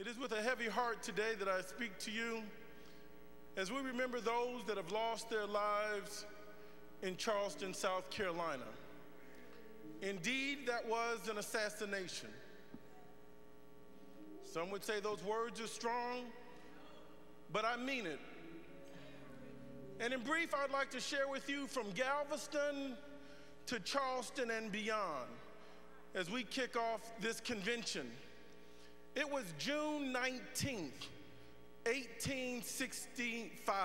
is with a heavy heart today that I speak to you as we remember those that have lost their lives in Charleston, South Carolina. Indeed, that was an assassination. Some would say those words are strong, but I mean it. And in brief, I'd like to share with you from Galveston to Charleston and beyond as we kick off this convention. It was June 19th, 1865.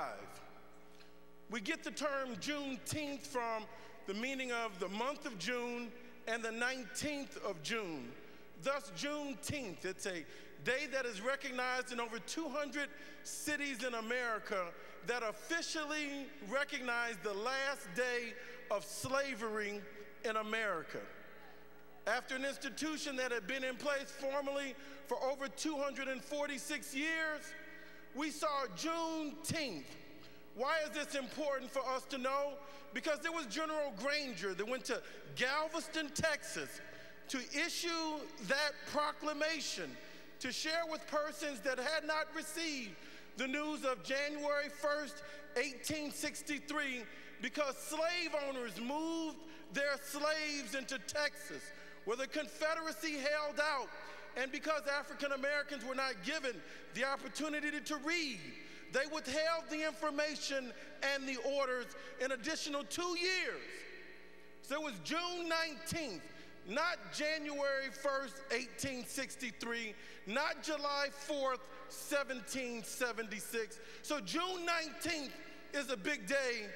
We get the term Juneteenth from the meaning of the month of June and the 19th of June. Thus, Juneteenth, it's a day that is recognized in over 200 cities in America that officially recognize the last day of slavery in America. After an institution that had been in place formally for over 246 years, we saw Juneteenth. Why is this important for us to know? Because there was General Granger that went to Galveston, Texas, to issue that proclamation to share with persons that had not received the news of January 1st, 1863, because slave owners moved their slaves into Texas, where the Confederacy held out, and because African Americans were not given the opportunity to read, they withheld the information and the orders an additional 2 years. So it was June 19th, not January 1st, 1863, not July 4th, 1776. So June 19th is a big day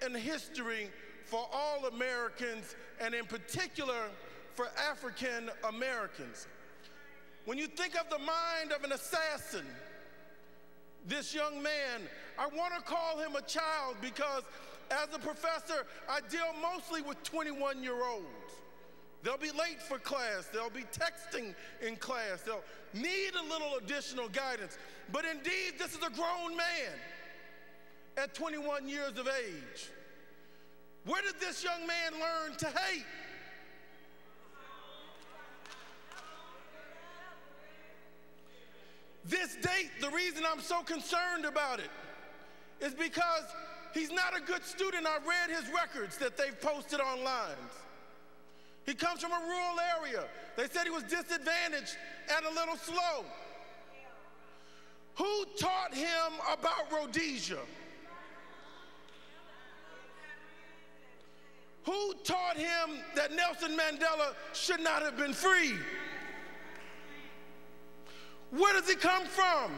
in history for all Americans, and in particular for African Americans. When you think of the mind of an assassin, this young man, I want to call him a child because as a professor, I deal mostly with 21-year-olds. They'll be late for class. They'll be texting in class. They'll need a little additional guidance. But indeed, this is a grown man at 21 years of age. Where did this young man learn to hate? This date, the reason I'm so concerned about it is because he's not a good student. I read his records that they've posted online. He comes from a rural area. They said he was disadvantaged and a little slow. Who taught him about Rhodesia? Who taught him that Nelson Mandela should not have been free? Where does it come from?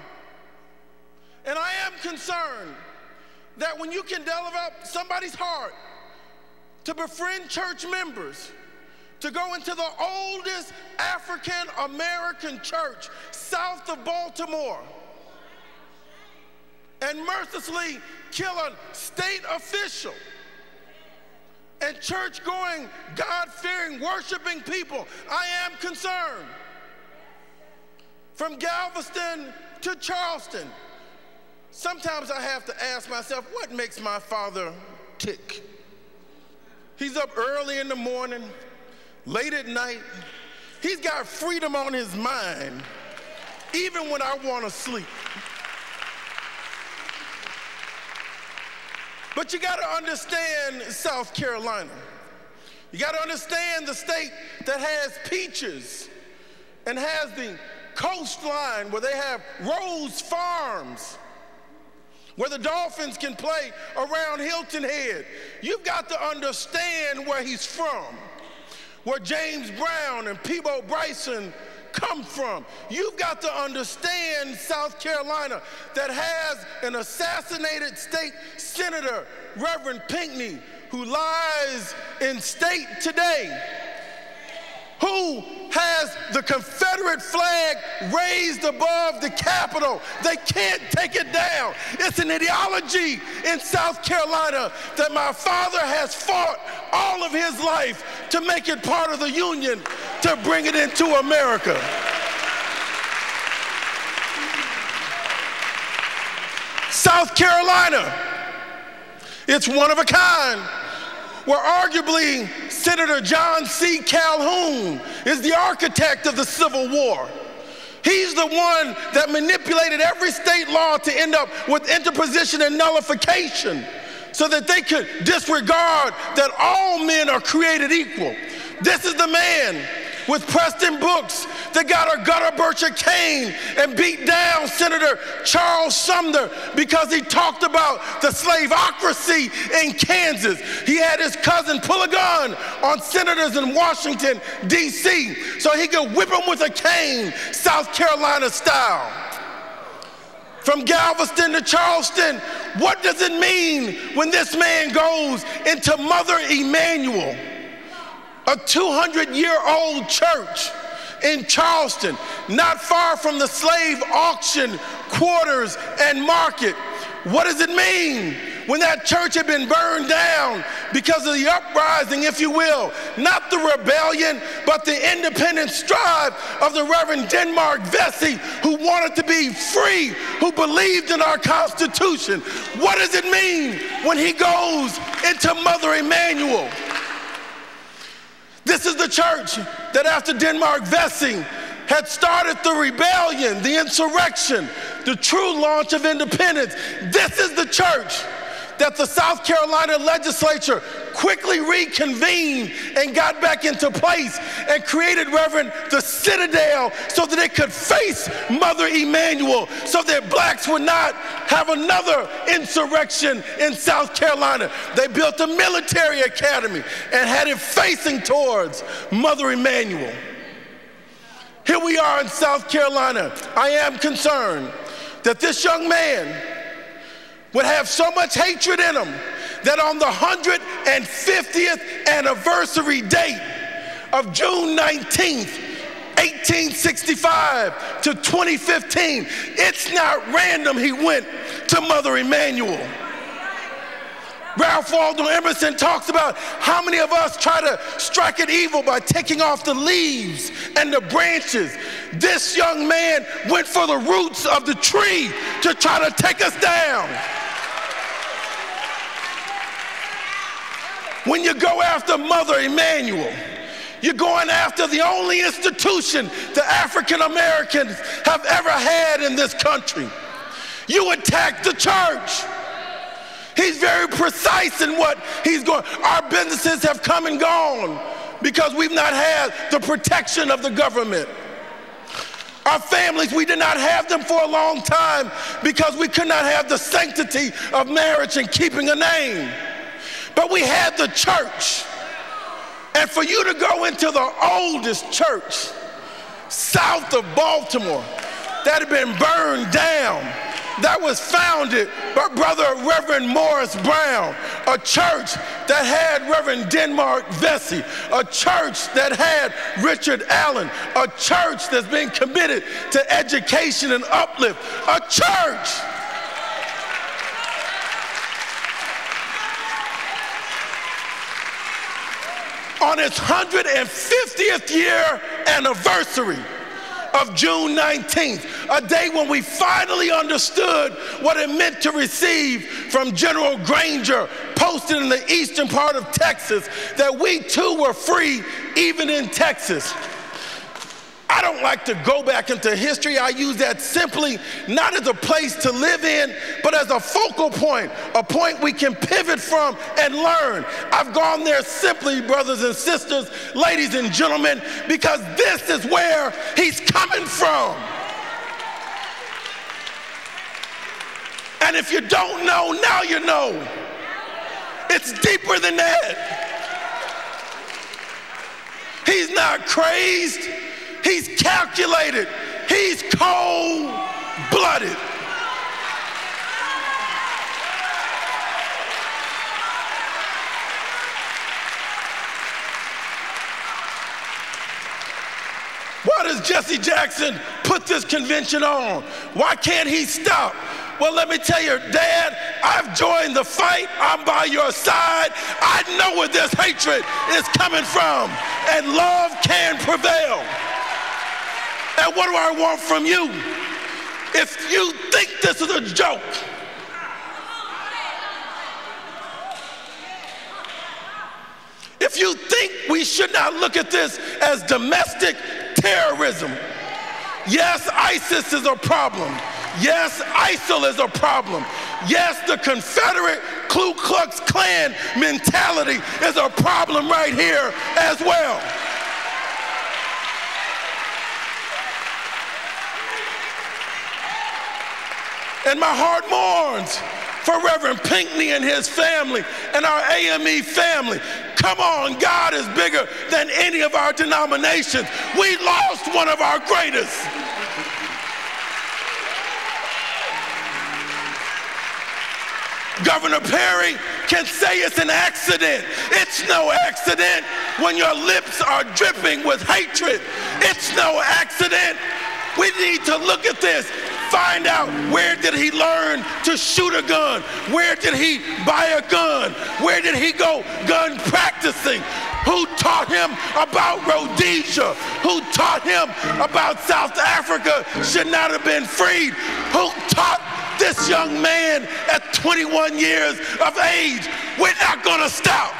And I am concerned that when you can develop somebody's heart to befriend church members, to go into the oldest African American church south of Baltimore and mercilessly kill a state official and church-going, God-fearing, worshiping people, I am concerned. From Galveston to Charleston, sometimes I have to ask myself, what makes my father tick? He's up early in the morning, late at night. He's got freedom on his mind, even when I want to sleep. But you got to understand South Carolina. You got to understand the state that has peaches and has the coastline where they have Rose Farms, where the Dolphins can play around Hilton Head. You've got to understand where he's from, where James Brown and Peabo Bryson come from. You've got to understand South Carolina that has an assassinated state senator, Reverend Pinckney, who lies in state today, who has the Confederate flag raised above the Capitol. They can't take it down. It's an ideology in South Carolina that my father has fought all of his life to make it part of the Union, to bring it into America. South Carolina, it's one of a kind, where arguably Senator John C. Calhoun is the architect of the Civil War. He He's the one that manipulated every state law to end up with interposition and nullification so that they could disregard that all men are created equal. This is the man with Preston Brooks that got a gutter Bircher cane and beat down Senator Charles Sumner because he talked about the slaveocracy in Kansas. He had his cousin pull a gun on senators in Washington, D.C., so he could whip them with a cane, South Carolina style. From Galveston to Charleston, what does it mean when this man goes into Mother Emanuel, a 200-year-old church in Charleston, not far from the slave auction quarters and market? What does it mean when that church had been burned down because of the uprising, if you will, not the rebellion, but the independent strive of the Reverend Denmark Vesey, who wanted to be free, who believed in our Constitution? What does it mean when he goes into Mother Emanuel? This is the church that after Denmark Vesey had started the rebellion, the insurrection, the true launch of independence. This is the church that the South Carolina legislature quickly reconvened and got back into place and created, Reverend, the Citadel so that it could face Mother Emanuel, so that blacks would not have another insurrection in South Carolina. They built a military academy and had it facing towards Mother Emanuel. Here we are in South Carolina. I am concerned that this young man would have so much hatred in him that on the 150th anniversary date of June 19th, 1865 to 2015, it's not random he went to Mother Emanuel. Ralph Waldo Emerson talks about how many of us try to strike at evil by taking off the leaves and the branches. This young man went for the roots of the tree to try to take us down. When you go after Mother Emanuel, you're going after the only institution the African Americans have ever had in this country. You attack the church. He's very precise in what he's going. Our businesses have come and gone because we've not had the protection of the government. Our families, we did not have them for a long time because we could not have the sanctity of marriage and keeping a name. But we had the church. And for you to go into the oldest church south of Baltimore that had been burned down, that was founded by Brother Reverend Morris Brown, a church that had Reverend Denmark Vesey, a church that had Richard Allen, a church that's been committed to education and uplift, a church on its 150th year anniversary of June 19th, a day when we finally understood what it meant to receive from General Granger, posted in the eastern part of Texas, that we too were free even in Texas. I don't like to go back into history. I use that simply not as a place to live in, but as a focal point, a point we can pivot from and learn. I've gone there simply, brothers and sisters, ladies and gentlemen, because this is where he's coming from. And if you don't know, now you know. It's deeper than that. He's not crazed. He's calculated. He's cold-blooded. Why does Jesse Jackson put this convention on? Why can't he stop? Well, let me tell you, Dad, I've joined the fight. I'm by your side. I know where this hatred is coming from, and love can prevail. And what do I want from you? If you think this is a joke, if you think we should not look at this as domestic terrorism, Yes, ISIS is a problem. Yes, ISIL is a problem. Yes, the Confederate Ku Klux Klan mentality is a problem right here as well. And my heart mourns for Reverend Pinckney and his family and our AME family. Come on, God is bigger than any of our denominations. We lost one of our greatest. Governor Perry can say it's an accident. It's no accident when your lips are dripping with hatred. It's no accident. We need to look at this. Find out, where did he learn to shoot a gun? Where did he buy a gun? Where did he go gun practicing? Who taught him about Rhodesia? Who taught him about South Africa should not have been freed? Who taught this young man at 21 years of age? We're not gonna stop.